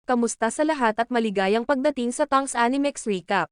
Kamusta sa lahat at maligayang pagdating sa Tongs Animex Recap.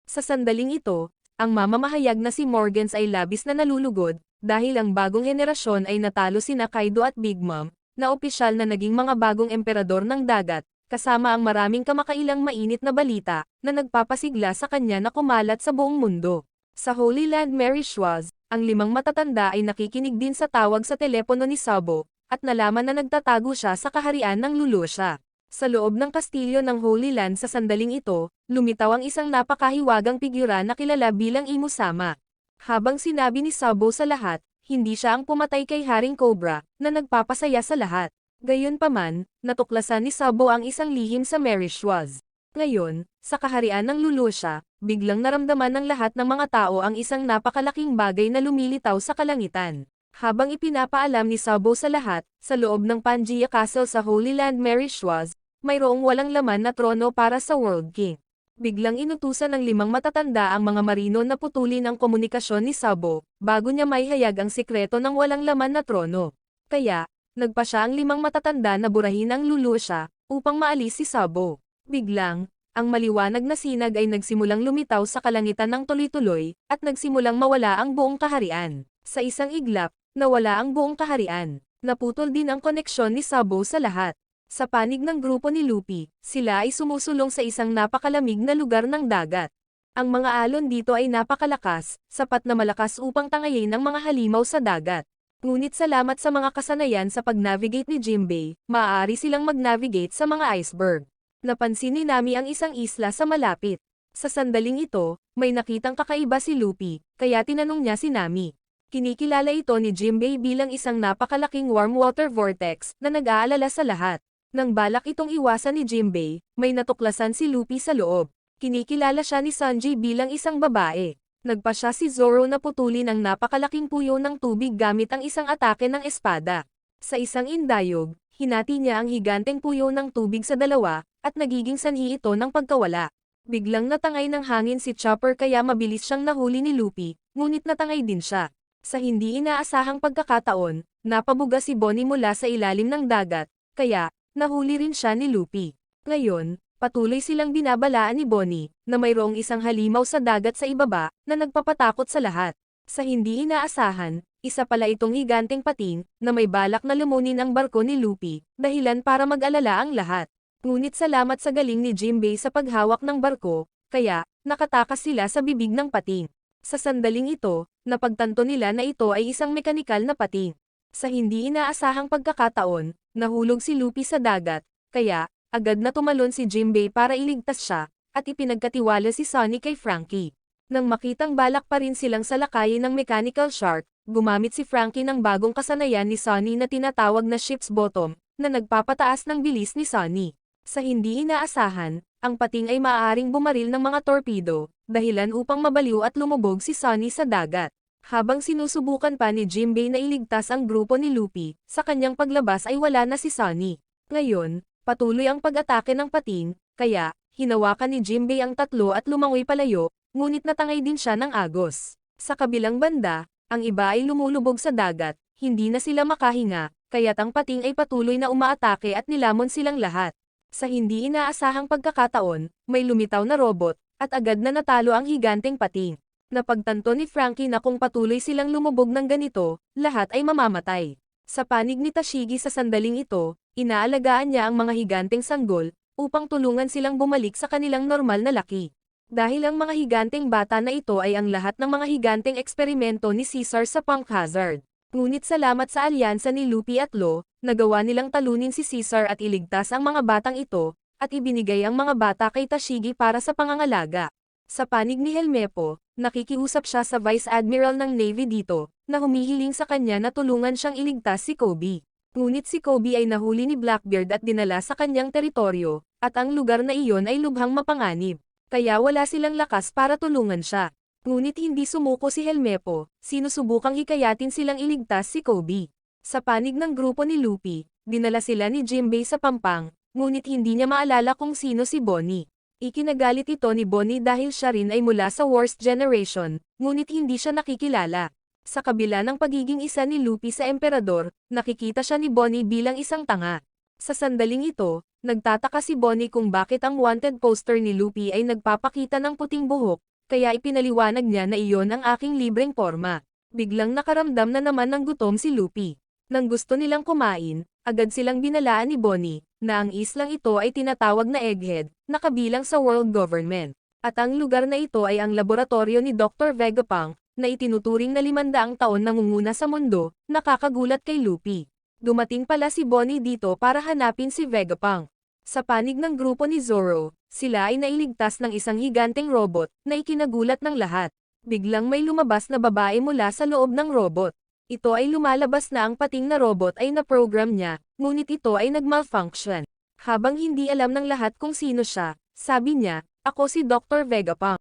Sa sandaling ito, ang mamamahayag na si Morgans ay labis na nalulugod, dahil ang bagong henerasyon ay natalo sina Kaido at Big Mom, na opisyal na naging mga bagong emperador ng dagat, kasama ang maraming kamakailang mainit na balita, na nagpapasigla sa kanya na kumalat sa buong mundo. Sa Holy Land Mary Schwartz, ang 5 matatanda ay nakikinig din sa tawag sa telepono ni Sabo, at nalaman na nagtatago siya sa kaharian ng Lulusha. Sa loob ng kastilyo ng Holy Land sa sandaling ito, lumitaw ang isang napakahiwagang figura na kilala bilang Imusama. Habang sinabi ni Sabo sa lahat, hindi siya ang pumatay kay Haring Cobra, na nagpapasaya sa lahat. Gayunpaman, natuklasan ni Sabo ang isang lihim sa Mary Schwartz. Ngayon, sa kaharian ng Lulusha, biglang naramdaman ng lahat ng mga tao ang isang napakalaking bagay na lumilitaw sa kalangitan. Habang ipinapaalam ni Sabo sa lahat, sa loob ng Pangaea Castle sa Holy Land Mary Schwartz, mayroong walang laman na trono para sa World King. Biglang inutusan ng 5 matatanda ang mga marino na putulin ang komunikasyon ni Sabo, bago niya maihayag ang sikreto ng walang laman na trono. Kaya, nagpa siya ang 5 matatanda na burahin ang Lulusha, upang maalis si Sabo. Biglang, ang maliwanag na sinag ay nagsimulang lumitaw sa kalangitan ng tuloy-tuloy, at nagsimulang mawala ang buong kaharian. Sa isang iglap, nawala ang buong kaharian. Naputol din ang koneksyon ni Sabo sa lahat. Sa panig ng grupo ni Luffy, sila ay sumusulong sa isang napakalamig na lugar ng dagat. Ang mga alon dito ay napakalakas, sapat na malakas upang tangayin ang mga halimaw sa dagat. Ngunit salamat sa mga kasanayan sa pag-navigate ni Jinbei, maaari silang mag-navigate sa mga iceberg. Napansin ni Nami ang isang isla sa malapit. Sa sandaling ito, may nakitang kakaiba si Luffy, kaya tinanong niya si Nami. Kinikilala ito ni Jinbei bilang isang napakalaking warm water vortex na nag-aalala sa lahat. Nang balak itong iwasan ni Jinbei, may natuklasan si Luffy sa loob. Kinikilala siya ni Sanji bilang isang babae. Nagpa siya si Zoro na putulin ang napakalaking puyo ng tubig gamit ang isang atake ng espada. Sa isang indayog, hinati niya ang higanteng puyo ng tubig sa dalawa, at nagiging sanhi ito ng pagkawala. Biglang natangay ng hangin si Chopper kaya mabilis siyang nahuli ni Luffy, ngunit natangay din siya. Sa hindi inaasahang pagkakataon, napabuga si Bonnie mula sa ilalim ng dagat, kaya, nahuli rin siya ni Luffy. Ngayon, patuloy silang binabalaan ni Bonnie, na mayroong isang halimaw sa dagat sa ibaba, na nagpapatakot sa lahat. Sa hindi inaasahan, isa pala itong higanteng pating, na may balak na lumunin ang barko ni Luffy, dahilan para mag-alala ang lahat. Ngunit salamat sa galing ni Jinbei sa paghawak ng barko, kaya, nakatakas sila sa bibig ng pating. Sa sandaling ito, napagtanto nila na ito ay isang mekanikal na pating. Sa hindi inaasahang pagkakataon, nahulog si Luffy sa dagat, kaya, agad na tumalon si Jinbei para iligtas siya, at ipinagkatiwala si Sunny kay Franky. Nang makitang balak pa rin silang salakayin ng mechanical shark, gumamit si Franky ng bagong kasanayan ni Sunny na tinatawag na ship's bottom, na nagpapataas ng bilis ni Sunny. Sa hindi inaasahan, ang pating ay maaaring bumaril ng mga torpedo, dahilan upang mabaliw at lumubog si Sunny sa dagat. Habang sinusubukan pa ni Jinbei na iligtas ang grupo ni Luffy, sa kanyang paglabas ay wala na si Sunny. Ngayon, patuloy ang pag-atake ng pating, kaya, hinawakan ni Jinbei ang tatlo at lumangoy palayo, ngunit natangay din siya ng agos. Sa kabilang banda, ang iba ay lumulubog sa dagat, hindi na sila makahinga, kaya't ang pating ay patuloy na umaatake at nilamon silang lahat. Sa hindi inaasahang pagkakataon, may lumitaw na robot, at agad na natalo ang higanteng pating. Napagtanto ni Franky na kung patuloy silang lumubog ng ganito, lahat ay mamamatay. Sa panig ni Tashigi sa sandaling ito, inaalagaan niya ang mga higanteng sanggol, upang tulungan silang bumalik sa kanilang normal na laki. Dahil ang mga higanteng bata na ito ay ang lahat ng mga higanteng eksperimento ni Caesar sa Punk Hazard. Ngunit salamat sa alyansa ni Luffy at Law, nagawa nilang talunin si Caesar at iligtas ang mga batang ito, at ibinigay ang mga bata kay Tashigi para sa pangangalaga. Sa panig ni Helmepo, nakikiusap siya sa Vice Admiral ng Navy dito, na humihiling sa kanya na tulungan siyang iligtas si Kobe. Ngunit si Kobe ay nahuli ni Blackbeard at dinala sa kanyang teritoryo, at ang lugar na iyon ay lubhang mapanganib. Kaya wala silang lakas para tulungan siya. Ngunit hindi sumuko si Helmepo, sinusubukang hikayatin silang iligtas si Kobe. Sa panig ng grupo ni Luffy, dinala sila ni Jinbei sa pampang, ngunit hindi niya maalala kung sino si Bonnie. Ikinagalit ito ni Bonnie dahil siya rin ay mula sa Worst Generation, ngunit hindi siya nakikilala. Sa kabila ng pagiging isa ni Luffy sa emperador, nakikita siya ni Bonnie bilang isang tanga. Sa sandaling ito, Nagtataka si Bonnie kung bakit ang wanted poster ni Luffy ay nagpapakita ng puting buhok, kaya ipinaliwanag niya na iyon ang aking libreng porma. Biglang nakaramdam na naman ng gutom si Luffy. Nang gusto nilang kumain, agad silang binalaan ni Bonnie, na ang islang ito ay tinatawag na Egghead, na kabilang sa world government. At ang lugar na ito ay ang laboratorio ni Dr. Vegapunk, na itinuturing na 500 taon nangunguna sa mundo, nakakagulat kay Luffy. Dumating pala si Bonnie dito para hanapin si Vegapunk. Sa panig ng grupo ni Zoro, sila ay nailigtas ng isang higanteng robot, na ikinagulat ng lahat. Biglang may lumabas na babae mula sa loob ng robot. Ito ay lumalabas na ang pating na robot ay na-program niya, ngunit ito ay nag-malfunction. Habang hindi alam ng lahat kung sino siya, sabi niya, "Ako si Dr. Vegapunk."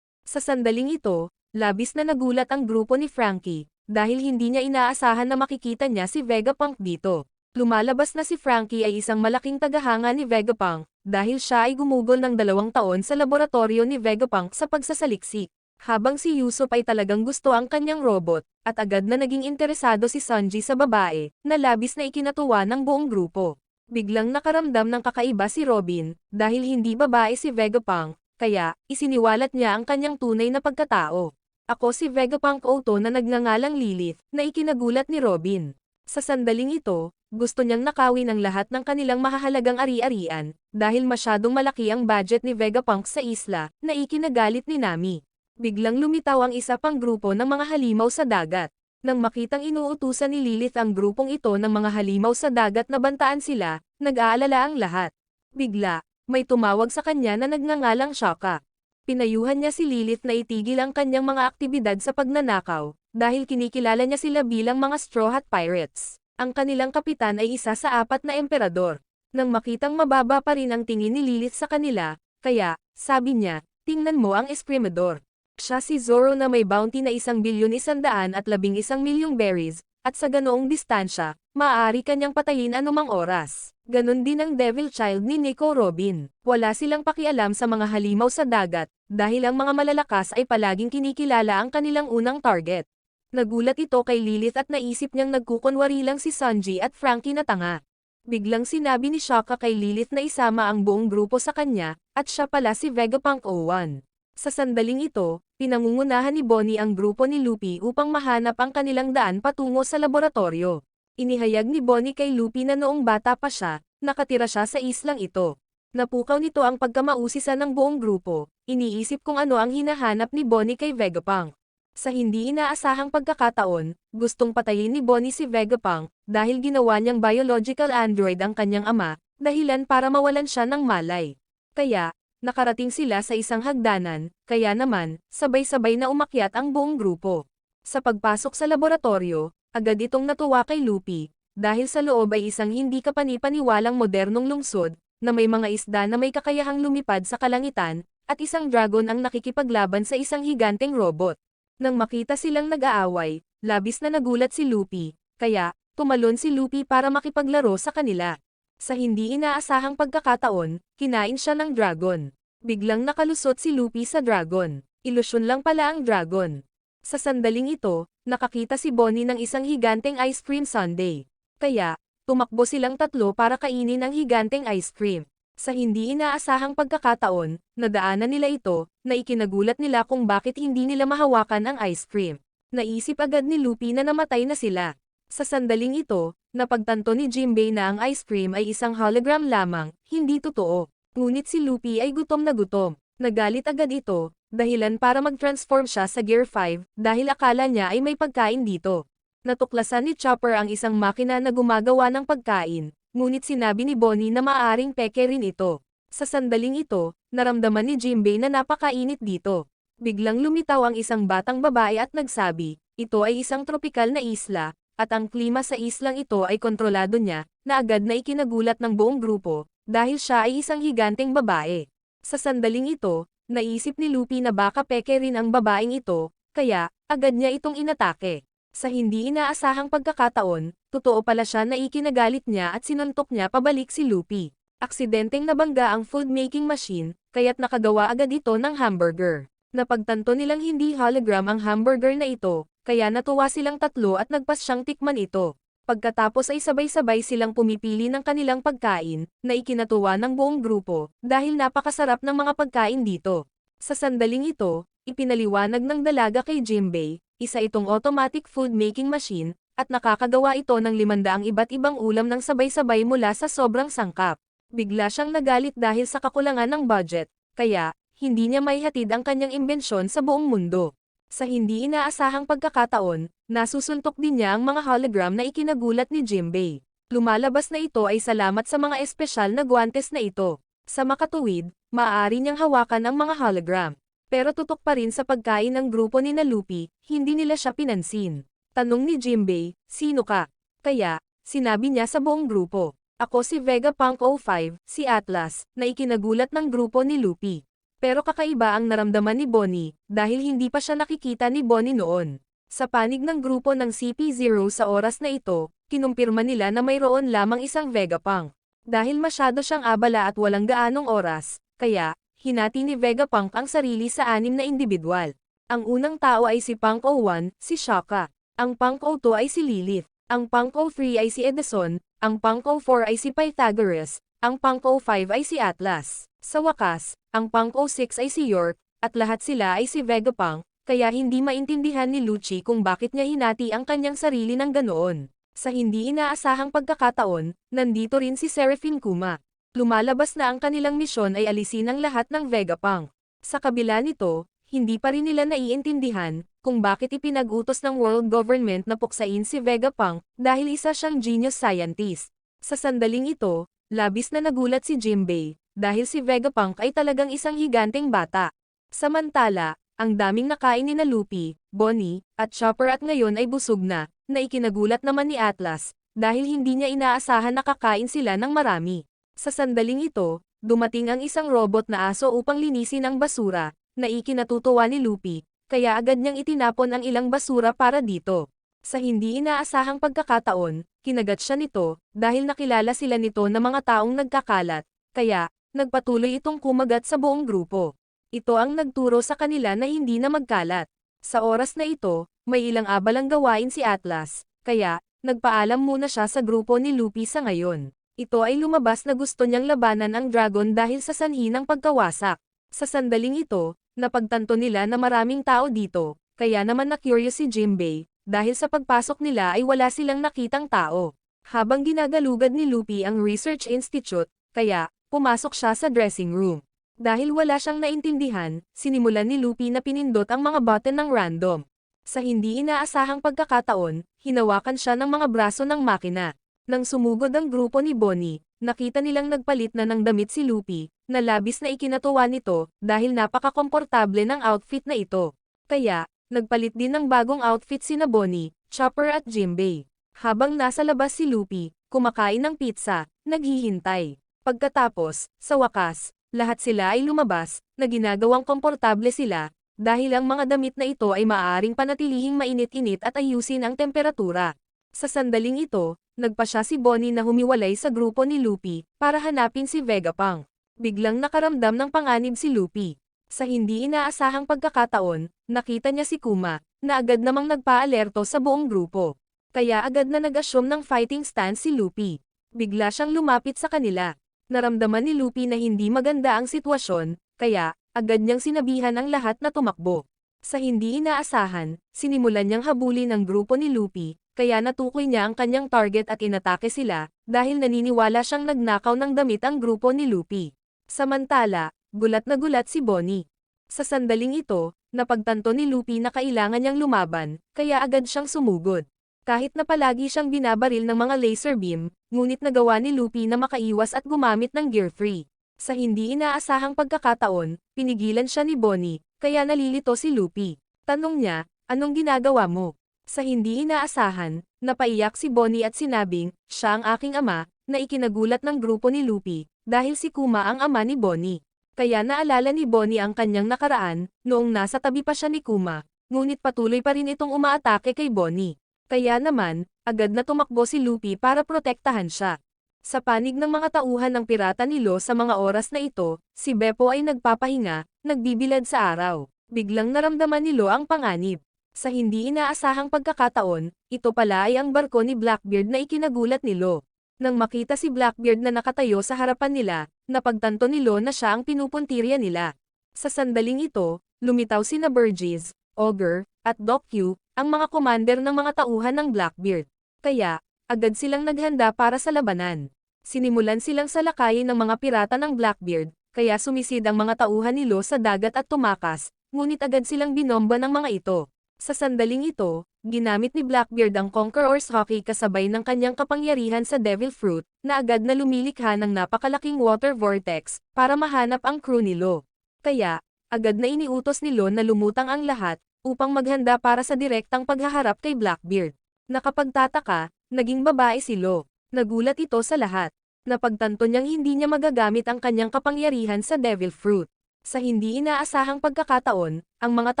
Sa sandaling ito, labis na nagulat ang grupo ni Frankie, dahil hindi niya inaasahan na makikita niya si Vegapunk dito. Lumalabas na si Frankie ay isang malaking tagahanga ni Vegapunk, dahil siya ay gumugol ng 2 taon sa laboratorio ni Vegapunk sa pagsasaliksik. Habang si Usopp ay talagang gusto ang kanyang robot, at agad na naging interesado si Sanji sa babae, na labis na ikinatuwa ng buong grupo. Biglang nakaramdam ng kakaiba si Robin, dahil hindi babae si Vegapunk, kaya, isiniwalat niya ang kanyang tunay na pagkatao. "Ako si Vegapunk Otto na nagngangalang Lilith," na ikinagulat ni Robin. Sa sandaling ito, gusto niyang nakawin ang lahat ng kanilang mahahalagang ari-arian, dahil masyadong malaki ang budget ni Vegapunk sa isla, na ikinagalit ni Nami. Biglang lumitaw ang isa pang grupo ng mga halimaw sa dagat. Nang makitang inuutusan ni Lilith ang grupong ito ng mga halimaw sa dagat na bantaan sila, nag-aalala ang lahat. Bigla, may tumawag sa kanya na nagngangalang Shaka. Pinayuhan niya si Lilith na itigil ang kanyang mga aktibidad sa pagnanakaw, dahil kinikilala niya sila bilang mga Straw Hat Pirates. Ang kanilang kapitan ay isa sa 4 na emperador. Nang makitang mababa pa rin ang tingin ni Lilith sa kanila, kaya, sabi niya, "Tingnan mo ang Esprimador. Siya si Zoro na may bounty na 1,111,000,000 berries, at sa ganoong distansya, maaari kanyang patayin anumang oras." Ganon din ang Devil Child ni Nico Robin. Wala silang pakialam sa mga halimaw sa dagat, dahil ang mga malalakas ay palaging kinikilala ang kanilang unang target. Nagulat ito kay Lilith at naisip niyang nagkukunwari lang si Sanji at Frankie na tanga. Biglang sinabi ni Shaka kay Lilith na isama ang buong grupo sa kanya, at siya pala si Vegapunk 01. Sa sandaling ito, pinangungunahan ni Bonnie ang grupo ni Luffy upang mahanap ang kanilang daan patungo sa laboratorio. Inihayag ni Bonnie kay Luffy na noong bata pa siya, nakatira siya sa islang ito. Napukaw nito ang pagkamausisan ng buong grupo, iniisip kung ano ang hinahanap ni Bonnie kay Vegapunk. Sa hindi inaasahang pagkakataon, gustong patayin ni Bonnie si Vegapunk, dahil ginawa niyang biological android ang kanyang ama, dahilan para mawalan siya ng malay. Kaya, nakarating sila sa isang hagdanan, kaya naman, sabay-sabay na umakyat ang buong grupo. Sa pagpasok sa laboratorio, agad itong natuwa kay Luffy, dahil sa loob ay isang hindi kapanipaniwalang modernong lungsod, na may mga isda na may kakayahang lumipad sa kalangitan, at isang dragon ang nakikipaglaban sa isang higanteng robot. Nang makita silang nag-aaway, labis na nagulat si Luffy, kaya, tumalon si Luffy para makipaglaro sa kanila. Sa hindi inaasahang pagkakataon, kinain siya ng dragon. Biglang nakalusot si Luffy sa dragon. Ilusyon lang pala ang dragon. Sa sandaling ito, nakakita si Bonnie ng isang higanteng ice cream sundae. Kaya, tumakbo silang tatlo para kainin ang higanteng ice cream. Sa hindi inaasahang pagkakataon, nadaanan nila ito, na ikinagulat nila kung bakit hindi nila mahawakan ang ice cream. Naisip agad ni Luffy na namatay na sila. Sa sandaling ito, napagtanto ni Jinbei na ang ice cream ay isang hologram lamang, hindi totoo. Ngunit si Luffy ay gutom na gutom. Nagalit agad ito, dahilan para mag-transform siya sa Gear 5, dahil akala niya ay may pagkain dito. Natuklasan ni Chopper ang isang makina na gumagawa ng pagkain, ngunit sinabi ni Bonnie na maaaring peke rin ito. Sa sandaling ito, naramdaman ni Jinbei na napakainit dito. Biglang lumitaw ang isang batang babae at nagsabi, ito ay isang tropikal na isla, at ang klima sa islang ito ay kontrolado niya, na agad na ikinagulat ng buong grupo, dahil siya ay isang higanteng babae. Sa sandaling ito, naisip ni Luffy na baka peke rin ang babaeng ito, kaya, agad niya itong inatake. Sa hindi inaasahang pagkakataon, totoo pala siya na ikinagalit niya at sinuntok niya pabalik si Luffy. Aksidenteng nabangga ang food-making machine, kaya't nakagawa agad ito ng hamburger. Napagtanto nilang hindi hologram ang hamburger na ito, kaya natuwa silang tatlo at nagpasyang tikman ito. Pagkatapos ay sabay-sabay silang pumipili ng kanilang pagkain, na ikinatuwa ng buong grupo, dahil napakasarap ng mga pagkain dito. Sa sandaling ito, ipinaliwanag ng dalaga kay Jimbei, isa itong automatic food making machine, at nakakagawa ito ng 500 iba't ibang ulam ng sabay-sabay mula sa sobrang sangkap. Bigla siyang nagalit dahil sa kakulangan ng budget, kaya, hindi niya maihatid ang kanyang imbensyon sa buong mundo. Sa hindi inaasahang pagkakataon, nasusuntok din niya ang mga hologram na ikinagulat ni Jimbei. Lumalabas na ito ay salamat sa mga espesyal na guwantes na ito. Sa makatuwid, maaari niyang hawakan ang mga hologram. Pero tutok pa rin sa pagkain ng grupo ni Luffy, hindi nila siya pinansin. Tanong ni Jimbei, sino ka? Kaya, sinabi niya sa buong grupo, ako si Vegapunk 05, si Atlas, na ikinagulat ng grupo ni Luffy. Pero kakaiba ang naramdaman ni Bonnie, dahil hindi pa siya nakikita ni Bonnie noon. Sa panig ng grupo ng CP0 sa oras na ito, kinumpirma nila na mayroon lamang isang Vegapunk. Dahil masyado siyang abala at walang gaanong oras, kaya, hinati ni Vegapunk ang sarili sa 6 na individual. Ang unang tao ay si Punk 01, si Shaka. Ang Punk 02 ay si Lilith. Ang Punk 03 ay si Edison. Ang Punk 04 ay si Pythagoras. Ang Punk 05 ay si Atlas. Sa wakas, ang Punk 06 ay si York, at lahat sila ay si Vegapunk, kaya hindi maintindihan ni Lucci kung bakit niya hinati ang kanyang sarili ng ganoon. Sa hindi inaasahang pagkakataon, nandito rin si Seraphine Kuma. Lumalabas na ang kanilang misyon ay alisin ang lahat ng Vegapunk. Sa kabila nito, hindi pa rin nila naiintindihan kung bakit ipinag-utos ng world government na puksain si Vegapunk dahil isa siyang genius scientist. Sa sandaling ito, labis na nagulat si Jimbei, dahil si Vegapunk ay talagang isang higanteng bata. Samantala, ang daming nakain ni Luffy, Bonnie, at Chopper at ngayon ay busog na ikinagulat naman ni Atlas, dahil hindi niya inaasahan na kakain sila ng marami. Sa sandaling ito, dumating ang isang robot na aso upang linisin ang basura, na ikinatutuwa ni Luffy, kaya agad niyang itinapon ang ilang basura para dito. Sa hindi inaasahang pagkakataon, kinagat siya nito, dahil nakilala sila nito na mga taong nagkakalat, kaya, nagpatuloy itong kumagat sa buong grupo. Ito ang nagturo sa kanila na hindi na magkalat. Sa oras na ito, may ilang abalang gawain si Atlas, kaya, nagpaalam muna siya sa grupo ni Luffy sa ngayon. Ito ay lumabas na gusto niyang labanan ang dragon dahil sa sanhi ng pagkawasak. Sa sandaling ito, napagtanto nila na maraming tao dito, kaya naman na-curious si Jimbei, dahil sa pagpasok nila ay wala silang nakitang tao. Habang ginagalugad ni Luffy ang Research Institute, kaya, pumasok siya sa dressing room. Dahil wala siyang naintindihan, sinimulan ni Luffy na pinindot ang mga button ng random. Sa hindi inaasahang pagkakataon, hinawakan siya ng mga braso ng makina. Nang sumugod ang grupo ni Bonnie, nakita nilang nagpalit na ng damit si Luffy, na labis na ikinatuwa nito, dahil napaka-komportable ng outfit na ito. Kaya, nagpalit din ng bagong outfit sina Bonnie, Chopper at Jimbei. Habang nasa labas si Luffy, kumakain ng pizza, naghihintay. Pagkatapos, sa wakas, lahat sila ay lumabas, na ginagawang komportable sila, dahil ang mga damit na ito ay maaaring panatilihing mainit-init at ayusin ang temperatura. Sa sandaling ito, nagpa siya si Bonnie na humiwalay sa grupo ni Luffy, para hanapin si Vegapunk. Biglang nakaramdam ng panganib si Luffy. Sa hindi inaasahang pagkakataon, nakita niya si Kuma, na agad namang nagpa-alerto sa buong grupo. Kaya agad na nag-assume ng fighting stance si Luffy. Bigla siyang lumapit sa kanila. Naramdaman ni Luffy na hindi maganda ang sitwasyon, kaya, agad niyang sinabihan ang lahat na tumakbo. Sa hindi inaasahan, sinimulan niyang habulin ang grupo ni Luffy, kaya natukoy niya ang kanyang target at inatake sila, dahil naniniwala siyang nagnakaw ng damit ang grupo ni Luffy. Samantala, gulat na gulat si Bonnie. Sa sandaling ito, napagtanto ni Luffy na kailangan niyang lumaban, kaya agad siyang sumugod. Kahit na palagi siyang binabaril ng mga laser beam, ngunit nagawa ni Luffy na makaiwas at gumamit ng Gear 3. Sa hindi inaasahang pagkakataon, pinigilan siya ni Bonnie, kaya nalilito si Luffy. Tanong niya, anong ginagawa mo? Sa hindi inaasahan, napaiyak si Bonnie at sinabing, siya ang aking ama, na ikinagulat ng grupo ni Luffy, dahil si Kuma ang ama ni Bonnie. Kaya naalala ni Bonnie ang kanyang nakaraan, noong nasa tabi pa siya ni Kuma, ngunit patuloy pa rin itong umaatake kay Bonnie. Kaya naman, agad na tumakbo si Luffy para protektahan siya. Sa panig ng mga tauhan ng pirata ni Lo sa mga oras na ito, si Beppo ay nagpapahinga, nagbibilad sa araw. Biglang naramdaman ni Lo ang panganib. Sa hindi inaasahang pagkakataon, ito pala ay ang barko ni Blackbeard na ikinagulat ni Lo. Nang makita si Blackbeard na nakatayo sa harapan nila, napagtanto ni Lo na siya ang pinupuntirya nila. Sa sandaling ito, lumitaw sina Burgess, Ogre, at Doc Q, ang mga commander ng mga tauhan ng Blackbeard. Kaya, agad silang naghanda para sa labanan. Sinimulan silang salakayin ng mga pirata ng Blackbeard, kaya sumisid ang mga tauhan ni Lo sa dagat at tumakas, ngunit agad silang binomba ng mga ito. Sa sandaling ito, ginamit ni Blackbeard ang Conqueror's Hockey kasabay ng kanyang kapangyarihan sa Devil Fruit, na agad na lumilikha ng napakalaking water vortex, para mahanap ang crew ni Lo. Kaya, agad na iniutos ni Lo na lumutang ang lahat, upang maghanda para sa direktang paghaharap kay Blackbeard. Nakapagtataka, naging babae si Lo. Nagulat ito sa lahat. Napagtanto niyang hindi niya magagamit ang kanyang kapangyarihan sa Devil Fruit. Sa hindi inaasahang pagkakataon, ang mga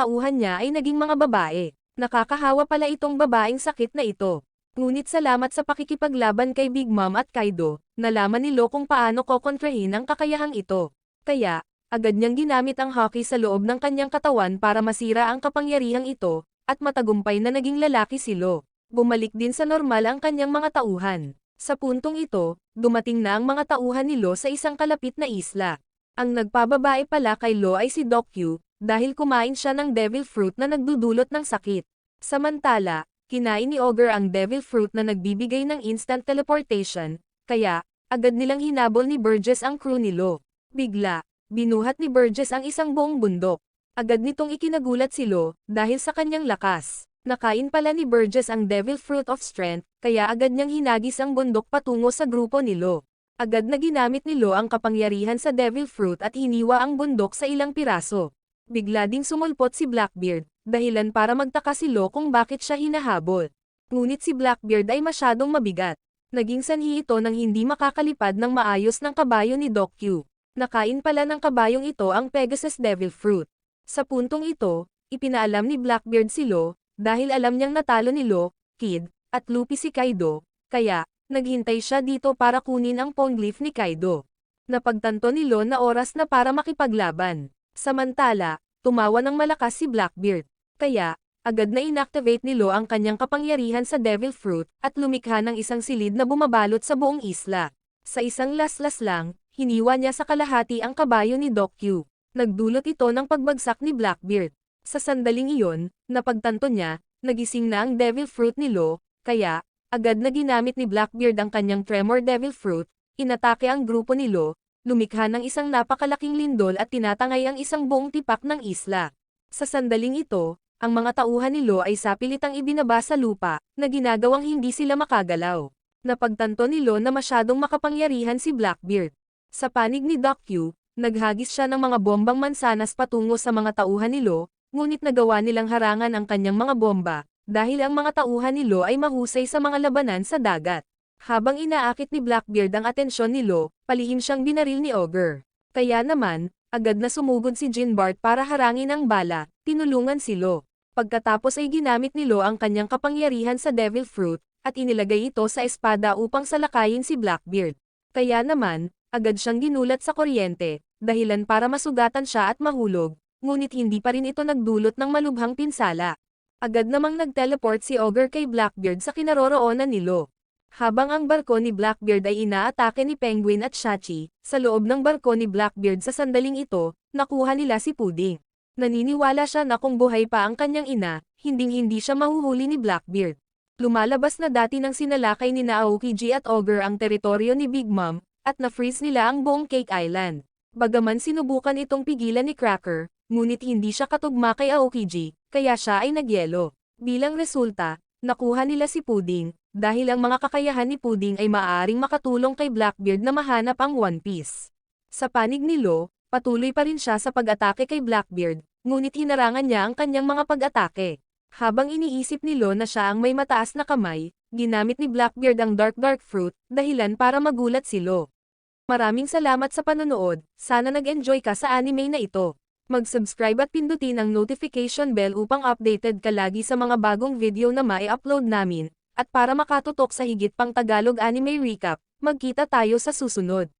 tauhan niya ay naging mga babae. Nakakahawa pala itong babaeng sakit na ito. Ngunit salamat sa pakikipaglaban kay Big Mom at Kaido, nalaman ni Lo kung paano kokontrahin ang kakayahang ito. Kaya, agad niyang ginamit ang hockey sa loob ng kanyang katawan para masira ang kapangyarihang ito, at matagumpay na naging lalaki si Lo. Bumalik din sa normal ang kanyang mga tauhan. Sa puntong ito, dumating na ang mga tauhan ni Lo sa isang kalapit na isla. Ang nagpababae pala kay Lo ay si Doc Q, dahil kumain siya ng Devil Fruit na nagdudulot ng sakit. Samantala, kinain ni Ogre ang Devil Fruit na nagbibigay ng instant teleportation, kaya, agad nilang hinabol ni Burgess ang crew ni Lo. Bigla, binuhat ni Burgess ang isang buong bundok. Agad nitong ikinagulat si Lo, dahil sa kanyang lakas. Nakain pala ni Burgess ang Devil Fruit of Strength, kaya agad niyang hinagis ang bundok patungo sa grupo ni Lo. Agad na ginamit ni Lo ang kapangyarihan sa Devil Fruit at hiniwa ang bundok sa ilang piraso. Bigla ding sumulpot si Blackbeard, dahilan para magtaka si Lo kung bakit siya hinahabol. Ngunit si Blackbeard ay masyadong mabigat. Naging sanhi ito ng hindi makakalipad ng maayos ng kabayo ni Doc Q. Nakain pala ng kabayong ito ang Pegasus Devil Fruit. Sa puntong ito, ipinaalam ni Blackbeard si Lo, dahil alam niyang natalo ni Lo, Kid, at Luffy si Kaido, kaya, naghintay siya dito para kunin ang poneglyph ni Kaido. Napagtanto ni Lo na oras na para makipaglaban. Samantala, tumawa ng malakas si Blackbeard. Kaya, agad na inactivate ni Lo ang kanyang kapangyarihan sa Devil Fruit, at lumikha ng isang silid na bumabalot sa buong isla. Sa isang laslas lang, hiniwa niya sa kalahati ang kabayo ni Doc Q. Nagdulot ito ng pagbagsak ni Blackbeard. Sa sandaling iyon, napagtanto niya, nagising na ang Devil Fruit ni Lo, kaya, agad na ginamit ni Blackbeard ang kanyang Tremor Devil Fruit, inatake ang grupo ni Lo, lumikha ng isang napakalaking lindol at tinatangay ang isang buong tipak ng isla. Sa sandaling ito, ang mga tauhan ni Lo ay sapilitang ibinaba sa lupa, na ginagawang hindi sila makagalaw. Napagtanto ni Lo na masyadong makapangyarihan si Blackbeard. Sa panig ni Doc Q, naghagis siya ng mga bombang mansanas patungo sa mga tauhan ni Lo, ngunit nagawa nilang harangan ang kanyang mga bomba, dahil ang mga tauhan ni Lo ay mahusay sa mga labanan sa dagat. Habang inaakit ni Blackbeard ang atensyon ni Lo, palihim siyang binaril ni Ogre. Kaya naman, agad na sumugod si Jinbart para harangin ang bala, tinulungan si Lo. Pagkatapos ay ginamit ni Lo ang kanyang kapangyarihan sa Devil Fruit, at inilagay ito sa espada upang salakayin si Blackbeard. Kaya naman, agad siyang ginulat sa kuryente, dahilan para masugatan siya at mahulog, ngunit hindi pa rin ito nagdulot ng malubhang pinsala. Agad namang nag-teleport si Ogre kay Blackbeard sa kinaroroonan ni Lo. Habang ang barko ni Blackbeard ay inaatake ni Penguin at Shachi, sa loob ng barko ni Blackbeard sa sandaling ito, nakuha nila si Pudding. Naniniwala siya na kung buhay pa ang kanyang ina, hinding-hindi siya mahuhuli ni Blackbeard. Lumalabas na dati nang sinalakay ni Aokiji at Ogre ang teritoryo ni Big Mom, at na-freeze nila ang buong Cake Island. Bagaman sinubukan itong pigilan ni Cracker, ngunit hindi siya katugma kay Aokiji, kaya siya ay nagyelo. Bilang resulta, nakuha nila si Pudding, dahil ang mga kakayahan ni Pudding ay maaaring makatulong kay Blackbeard na mahanap ang One Piece. Sa panig ni Lo, patuloy pa rin siya sa pag-atake kay Blackbeard, ngunit hinarangan niya ang kanyang mga pag-atake. Habang iniisip ni Lo na siya ang may mataas na kamay, ginamit ni Blackbeard ang Dark Fruit, dahilan para magulat si Lo. Maraming salamat sa panonood, sana nag-enjoy ka sa anime na ito. Mag-subscribe at pindutin ang notification bell upang updated ka lagi sa mga bagong video na mai-upload namin, at para makatutok sa higit pang Tagalog anime recap, magkita tayo sa susunod.